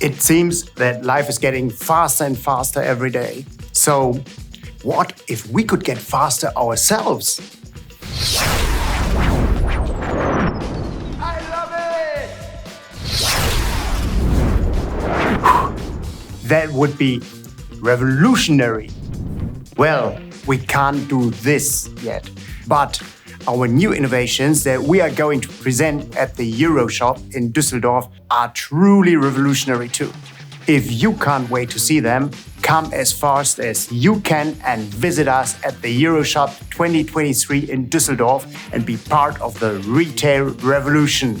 It seems that life is getting faster and faster every day. So, what if we could get faster ourselves? I love it! That would be revolutionary. Well, we can't do this yet, but our new innovations that we are going to present at the EuroShop in Düsseldorf are truly revolutionary too. If you can't wait to see them, come as fast as you can and visit us at the EuroShop 2023 in Düsseldorf and be part of the retail revolution.